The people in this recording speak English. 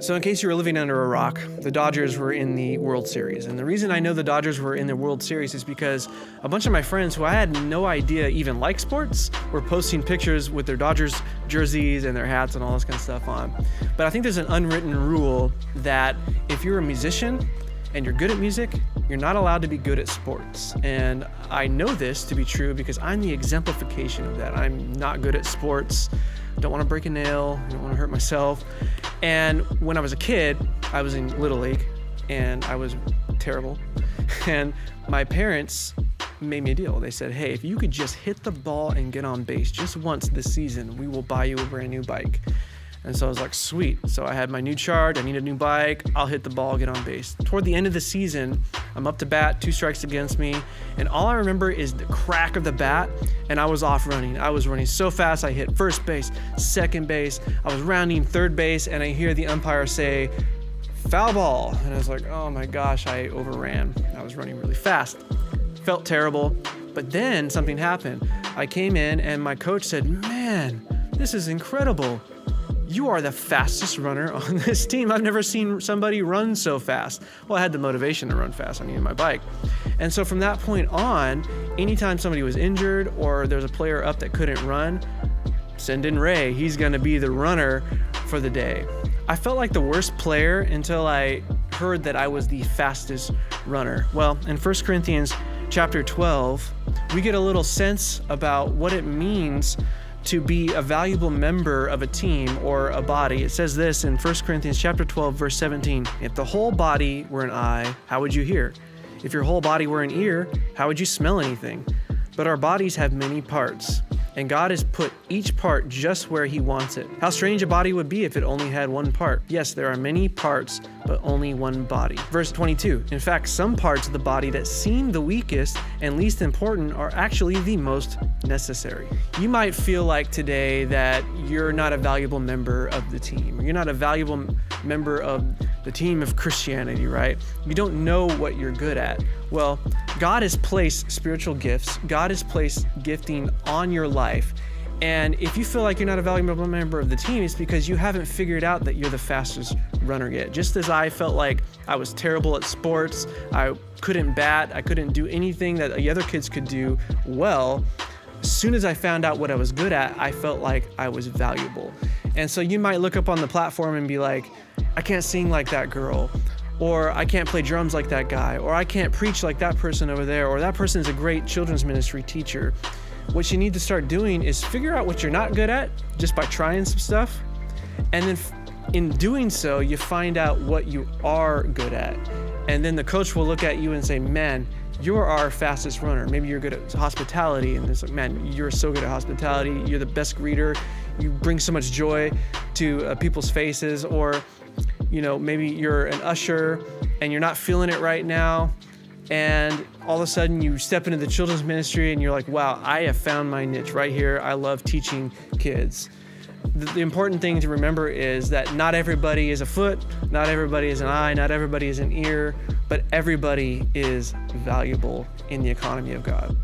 So in case you were living under a rock, the Dodgers were in the World Series. And the reason I know the Dodgers were in the World Series is because a bunch of my friends who I had no idea even like sports were posting pictures with their Dodgers jerseys and their hats and all this kind of stuff on. But I think there's an unwritten rule that if you're a musician and you're good at music, you're not allowed to be good at sports. And I know this to be true because I'm the exemplification of that. I'm not good at sports. Don't want to break a nail, don't want to hurt myself. And when I was a kid, I was in Little League and I was terrible. And my parents made me a deal. They said, hey, if you could just hit the ball and get on base just once this season, we will buy you a brand new bike. And so I was like, sweet. So I had my new charge, I need a new bike, I'll hit the ball, get on base. Toward the end of the season, I'm up to bat, 2 strikes against me, and all I remember is the crack of the bat, and I was off running. I was running so fast, I hit first base, second base, I was rounding third base, and I hear the umpire say, foul ball. And I was like, oh my gosh, I overran. I was running really fast. Felt terrible, but then something happened. I came in and my coach said, man, this is incredible. You are the fastest runner on this team. I've never seen somebody run so fast. Well, I had the motivation to run fast. I needed my bike. And so from that point on, anytime somebody was injured or there's a player up that couldn't run, send in Ray. He's going to be the runner for the day. I felt like the worst player until I heard that I was the fastest runner. Well, in 1 Corinthians chapter 12, we get a little sense about what it means to be a valuable member of a team or a body. It says this in 1 Corinthians chapter 12, verse 17, if the whole body were an eye, how would you hear? If your whole body were an ear, how would you smell anything? But our bodies have many parts, and God has put each part just where He wants it. How strange a body would be if it only had one part. Yes, there are many parts, but only one body. Verse 22, in fact, some parts of the body that seem the weakest and least important are actually the most necessary. You might feel like today that you're not a valuable member of the team. You're not a valuable member of the team of Christianity, right? You don't know what you're good at. Well, God has placed spiritual gifts. God has placed gifting on your life. And if you feel like you're not a valuable member of the team, it's because you haven't figured out that you're the fastest runner yet. Just as I felt like I was terrible at sports, I couldn't bat, I couldn't do anything that the other kids could do well, as soon as I found out what I was good at, I felt like I was valuable. And so you might look up on the platform and be like, I can't sing like that girl, or I can't play drums like that guy, or I can't preach like that person over there, or that person is a great children's ministry teacher. What you need to start doing is figure out what you're not good at just by trying some stuff. And then in doing so, you find out what you are good at. And then the coach will look at you and say, man, you're our fastest runner. Maybe you're good at hospitality. And it's like, man, you're so good at hospitality. You're the best greeter. You bring so much joy to people's faces. Or, you know, maybe you're an usher and you're not feeling it right now. And all of a sudden you step into the children's ministry and you're like, wow, I have found my niche right here. I love teaching kids. The important thing to remember is that not everybody is a foot, not everybody is an eye, not everybody is an ear, but everybody is valuable in the economy of God.